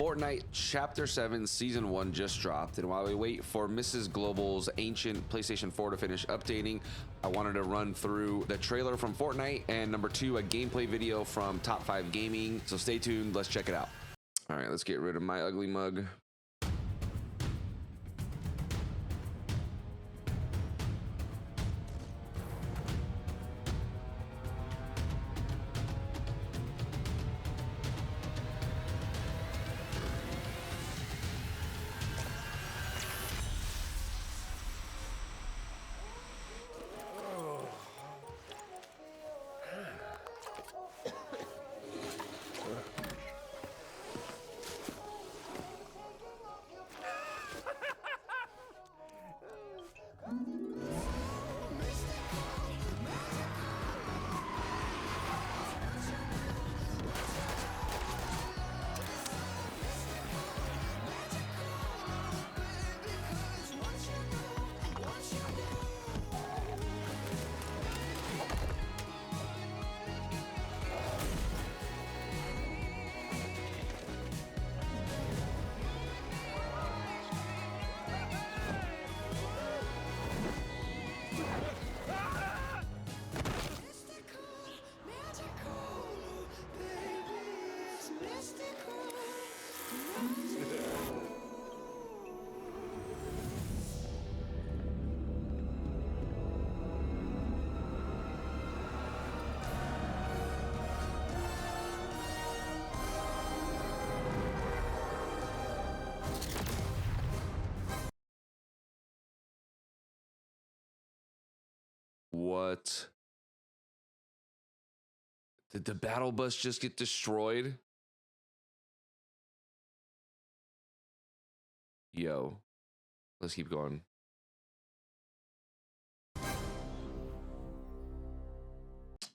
Fortnite Chapter 7 Season 1 just dropped, and while we wait for Mrs. Global's ancient PlayStation 4 to finish updating, I wanted to run through the trailer from Fortnite and number 2, a gameplay video from Top 5 Gaming. So stay tuned, let's check it out. All right, let's get rid of my ugly mug. What? Did the battle bus just get destroyed? Yo, let's keep going.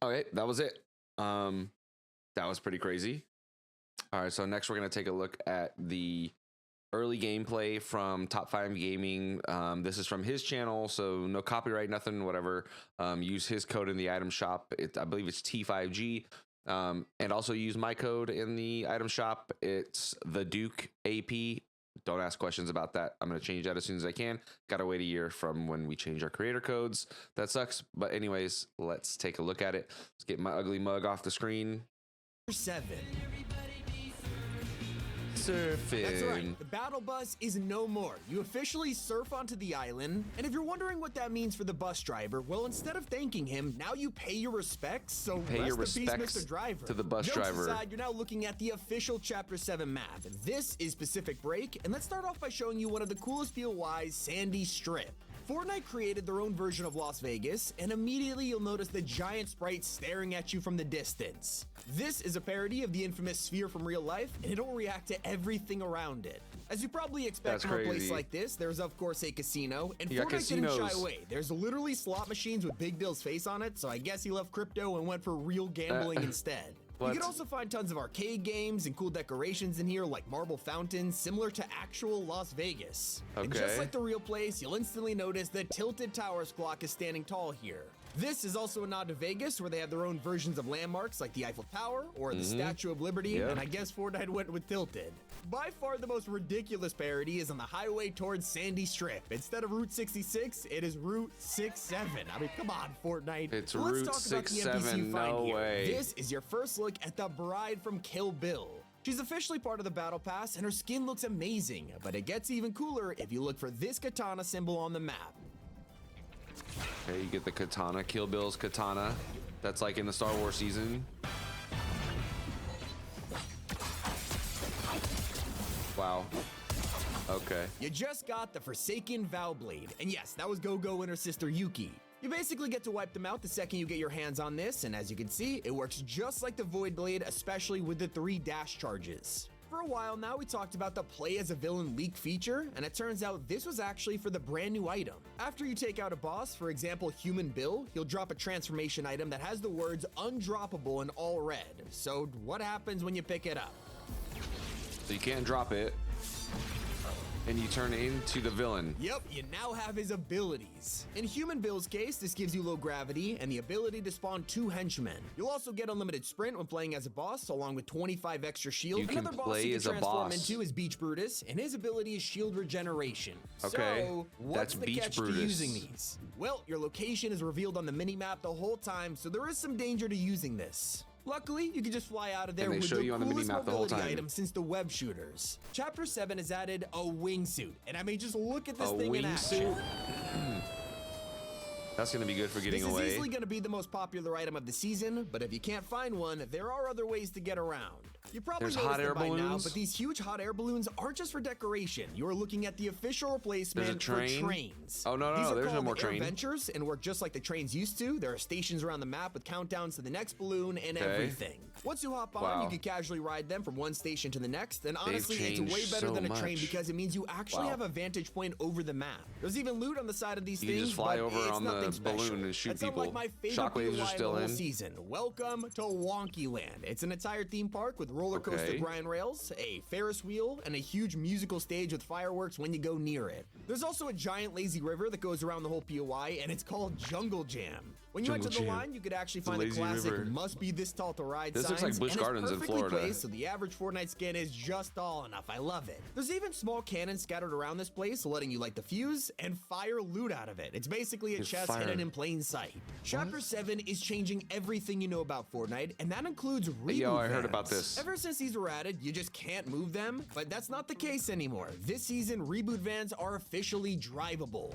Okay, that was it. That was pretty crazy. All right, so next we're gonna take a look at the early gameplay from Top 5 Gaming. This is from his channel, so no copyright, nothing, whatever. Use his code in the item shop. I believe it's T5G. And also use my code in the item shop. It's the Duke AP. Don't ask questions about that. I'm going to change that as soon as I can. Got to wait a year from when we change our creator codes. That sucks. But anyways, let's take a look at it. Let's get my ugly mug off the screen. 7. Surfing. That's right, the battle bus is no more. You officially surf onto the island, and if you're wondering what that means for the bus driver, well, instead of thanking him, now you pay your respects, so pay your respects Mr. Driver. to the bus Jokes driver. aside, you're now looking at the official Chapter 7 map. This is Pacific Break, and let's start off by showing you one of the coolest POIs, Sandy Strip. Fortnite created their own version of Las Vegas, and immediately you'll notice the giant sprite staring at you from the distance. This is a parody of the infamous Sphere from real life, and it'll react to everything around it. As you probably expect from a place like this, there's of course a casino, and Fortnite didn't shy away. There's literally slot machines with Big Bill's face on it, so I guess he left crypto and went for real gambling instead. What? You can also find tons of arcade games and cool decorations in here like marble fountains, similar to actual Las Vegas. And just like the real place, you'll instantly notice the Tilted Towers clock is standing tall here. This is also a nod to Vegas, where they have their own versions of landmarks like the Eiffel Tower or the Statue of Liberty, and I guess Fortnite went with Tilted. By far the most ridiculous parody is on the highway towards Sandy Strip. Instead of Route 66, it is Route 67. I mean, come on, Fortnite. It's Let's Route talk about the 67, NPC you find no here. way. This is your first look at the bride from Kill Bill. She's officially part of the battle pass, and her skin looks amazing, but it gets even cooler if you look for this katana symbol on the map. Okay, you get the katana, Kill Bill's katana. That's like in the Star Wars season. Wow. Okay. You just got the Forsaken Vow Blade, and yes, that was Go-Go and her sister Yuki. You basically get to wipe them out the second you get your hands on this, and as you can see, it works just like the Void Blade, especially with the 3 dash charges. For a while now, we talked about the play as a villain leak feature, and it turns out this was actually for the brand new item. After you take out a boss, for example Human Bill, he'll drop a transformation item that has the words undroppable in all red. So what happens when you pick it up? So you can't drop it. and you turn into the villain. Yep, you now have his abilities. In Human Bill's case, this gives you low gravity and the ability to spawn 2 henchmen. You'll also get unlimited sprint when playing as a boss, along with 25 extra shield. You can Another boss play you as can a transform boss. into is Beach Brutus, and his ability is shield regeneration. Okay, So, what's that's the Beach catch Brutus. to using these? Well, your location is revealed on the minimap the whole time, so there is some danger to using this. Luckily, you can just fly out of there And they with show the you on the coolest minimap the whole mobility time. item since the web shooters. Chapter 7 has added a wingsuit, and I mean, just look at this A thing in action. wingsuit? That's gonna be good for getting This away. is easily going to be the most popular item of the season, but if you can't find one, there are other ways to get around. You probably There's noticed hot air them by now, balloons? but these huge hot air balloons aren't just for decoration. You're looking at the official replacement There's a train? for trains. Oh, no, These are there's no called more train. Ventures and work just like the trains used to. There are stations around the map with countdowns to the next balloon and Okay. everything. Once you hop on, Wow. you can casually ride them from one station to the next, and honestly, it's changed way better so than a train much. because it means you actually Wow. have a vantage point over the map. There's even loot on the side of these You can things, just fly but over it's on the nothing special. balloon and shoot It's unlike people. my favorite Shockwaves are POI still of the whole in. season. Welcome to Wonky Land. It's an entire theme park with roller coaster Okay. grind rails, a Ferris wheel, and a huge musical stage with fireworks when you go near it. There's also a giant lazy river that goes around the whole POI, and it's called Jungle Jam. When you Jungle enter the Jam. line, you could actually It's a find the lazy classic river. "must be this tall to ride" This looks signs, like Busch and it's Gardens in perfectly Florida. placed, so the average Fortnite skin is just tall enough. I love it. There's even small cannons scattered around this place, letting you light the fuse and fire loot out of it. It's basically a It's chest fire. hidden in plain sight. Chapter 7 is changing everything you know about Fortnite, and that includes reboot Yo, I heard about vans. this. Ever since these were added, you just can't move them, but that's not the case anymore. This season, reboot vans are officially drivable.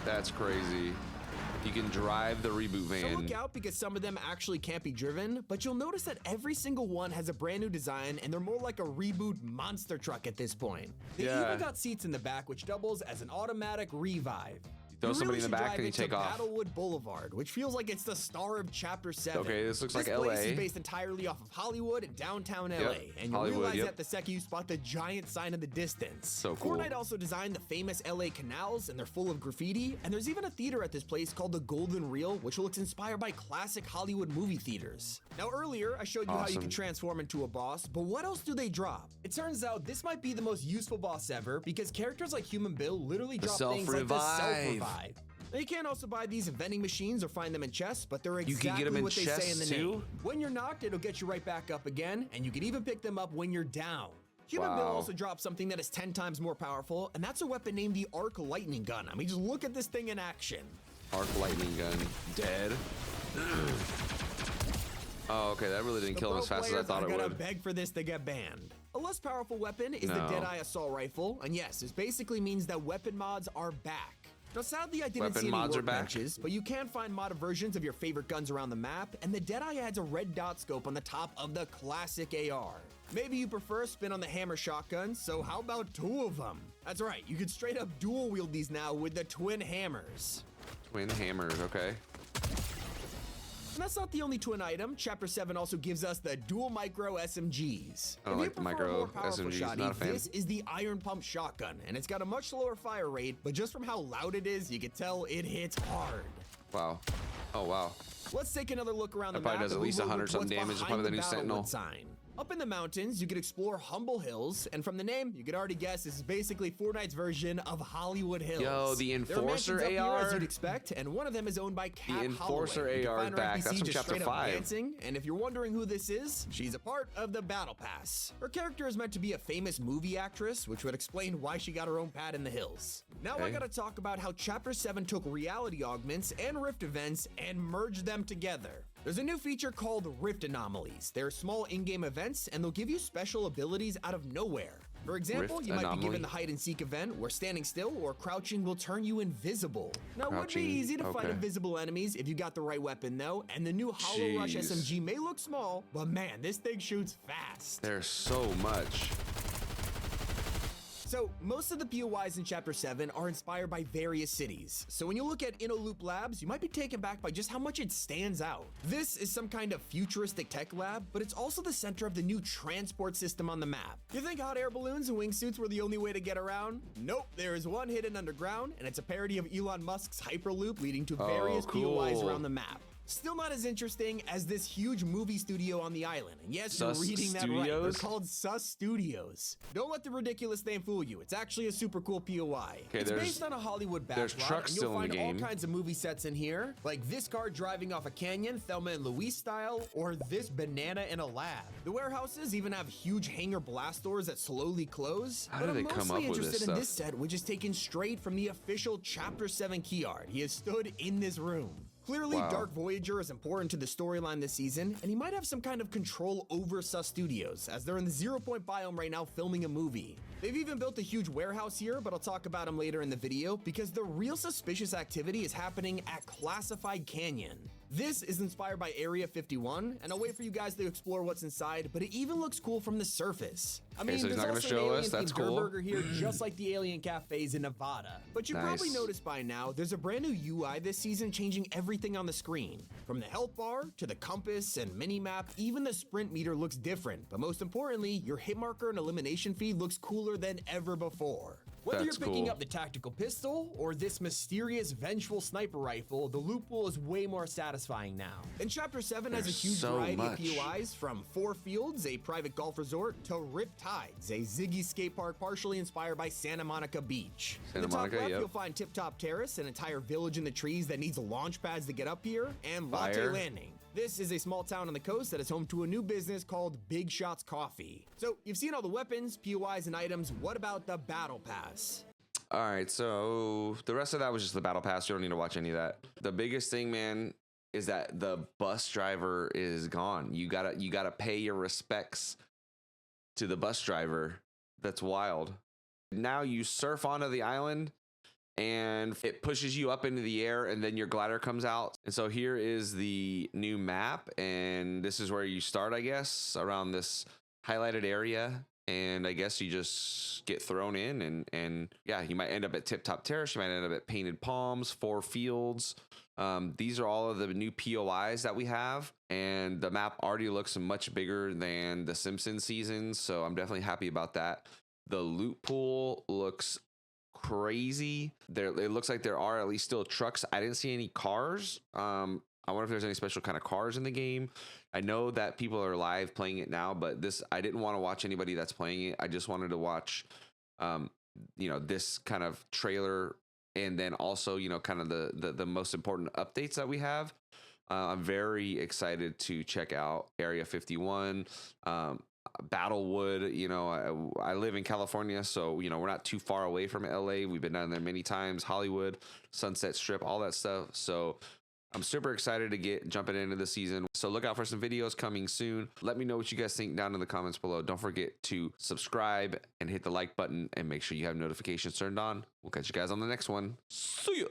That's crazy. You can drive the reboot So van. look out because some of them actually can't be driven, but you'll notice that every single one has a brand new design and they're more like a reboot monster truck at this point. They Yeah. even got seats in the back which doubles as an automatic revive. Throw You somebody really in the should back drive and you it to take off. Battlewood Boulevard, which feels like it's the star of Chapter 7. Okay, this looks like This LA. place is based entirely off of Hollywood and downtown LA, and you Hollywood, realize yep. that the second you spot the giant sign in the distance. So cool. Fortnite also designed the famous LA canals, and they're full of graffiti, and there's even a theater at this place called the Golden Reel, which looks inspired by classic Hollywood movie theaters. Now earlier, I showed you how you Awesome. can transform into a boss, but what else do they drop? It turns out this might be the most useful boss ever, because characters like Human Bill literally drop things like the self-revive. Now, you can also buy these in vending machines or find them in chests, but they're You exactly can get them in what they say in the chests name. too? When you're knocked, it'll get you right back up again, and you can even pick them up when you're down. Human Bill Wow. also drops something that is 10 times more powerful, and that's a weapon named the Arc Lightning Gun. I mean, just look at this thing in action. Arc lightning gun. Dead. Oh, okay. That really didn't The kill him pro as fast as I players thought are it gonna would. beg for this to get banned. A less powerful weapon is the No. Deadeye Assault Rifle, and yes, this basically means that weapon mods are back. Now, sadly, I didn't Weapon see any mods are back? workbenches, but you can find modded versions of your favorite guns around the map, and the Deadeye adds a red dot scope on the top of the classic AR. Maybe you prefer spin on the hammer shotgun, so how about 2 of them? That's right, you can straight up dual wield these now with the twin hammers. Twin hammers. Okay. And that's not the only twin item. Chapter 7 also gives us the dual micro SMGs. I don't like the micro SMGs, not a fan. This is the iron pump shotgun, and it's got a much slower fire rate, but just from how loud it is, you can tell it hits hard. Wow. Oh, wow. Let's take another look around the That probably map does and at least move over 100 to something what's damage. It's behind probably the new Sentinel. Battlewood sign. Up in the mountains, you can explore Humble Hills, and from the name, you could already guess this is basically Fortnite's version of Hollywood Hills. Yo, the There are mansions Enforcer up here, AR? as you'd expect, and one of them is owned by Cat Enforcer Holloway. You can AR find is her back. NPC That's from just Chapter straight up 5. dancing, and if you're wondering who this is, she's a part of the Battle Pass. Her character is meant to be a famous movie actress, which would explain why she got her own pad in the hills. Now I Okay. gotta talk about how Chapter 7 took reality augments and Rift events and merged them together. There's a new feature called Rift Anomalies. They're small in-game events, and they'll give you special abilities out of nowhere. For example, Rift you might be Anomaly? given the hide and seek event where standing still or crouching will turn you invisible. Now, it would be Crouching, easy to fight okay. invisible enemies if you got the right weapon though, and the new Hollow Rush Jeez. SMG may look small, but man, this thing shoots fast. There's so much. So, most of the POIs in Chapter 7 are inspired by various cities. So when you look at InnoLoop Labs, you might be taken back by just how much it stands out. This is some kind of futuristic tech lab, but it's also the center of the new transport system on the map. You think hot air balloons and wingsuits were the only way to get around? Nope, there is one hidden underground, and it's a parody of Elon Musk's Hyperloop leading to various POIs cool. around the map. Still not as interesting as this huge movie studio on the island. And yes, you're Sus reading that right. They're Studios? called Sus Studios. Don't let the ridiculous name fool you. It's actually a super cool POI. It's based on a Hollywood there's backlot, trucks and you'll still in the find all game. kinds of movie sets in here, like this car driving off a canyon, Thelma and Louise style, or this banana in a lab. The warehouses even have huge hangar blast doors that slowly close. How but do I'm they come mostly up with this interested in stuff? this set, which is taken straight from the official Chapter 7 key art. He has stood in this room. Clearly, Wow. Dark Voyager is important to the storyline this season, and he might have some kind of control over Sus Studios, as they're in the 0 Point biome right now filming a movie. They've even built a huge warehouse here, but I'll talk about him later in the video, because the real suspicious activity is happening at Classified Canyon. This is inspired by Area 51, and I'll wait for you guys to explore what's inside, but it even looks cool from the surface. I mean, so he's there's not gonna also show an us? That's alien-themed cool. burger here, just like the alien cafes in Nevada. But you probably Nice. noticed by now, there's a brand new UI this season changing everything on the screen. From the health bar to the compass and mini-map, even the sprint meter looks different. But most importantly, your hit marker and elimination feed looks cooler than ever before. Whether That's you're picking cool. up the tactical pistol or this mysterious vengeful sniper rifle, the loot pool is way more satisfying now. And Chapter 7 has a There's huge so variety much. of POIs, from 4 Fields, a private golf resort, to Rip Tides, a Ziggy skate park partially inspired by Santa Monica Beach. Santa in the top Monica, left, yep. you'll find Tip Top Terrace, an entire village in the trees that needs launch pads to get up here, and Latte Fire. Landing. This is a small town on the coast that is home to a new business called Big Shots Coffee. So you've seen all the weapons, POIs, and items. What about the Battle Pass? All right, so the rest of that was just the battle pass. You don't need to watch any of that. The biggest thing, man, is that the bus driver is gone. You gotta pay your respects to the bus driver. That's wild. Now you surf onto the island and it pushes you up into the air, and then your glider comes out. And so here is the new map, and this is where you start, I guess, around this highlighted area. And I guess you just get thrown in, and yeah, you might end up at Tip Top Terrace. You might end up at Painted Palms, 4 Fields. These are all of the new POIs that we have, and the map already looks much bigger than the Simpsons seasons, so I'm definitely happy about that. The loot pool looks crazy. It looks like there are at least still trucks. I didn't see any cars. I wonder if there's any special kind of cars in the game. I know that people are live playing it now, but I didn't want to watch anybody that's playing it. I just wanted to watch, this kind of trailer, and then also, kind of the most important updates that we have. I'm very excited to check out Area 51, Battlewood. I live in California, so, we're not too far away from LA. We've been down there many times, Hollywood, Sunset Strip, all that stuff. So I'm super excited to get jumping into the season. So look out for some videos coming soon. Let me know what you guys think down in the comments below. Don't forget to subscribe and hit the like button, and make sure you have notifications turned on. We'll catch you guys on the next one. See ya.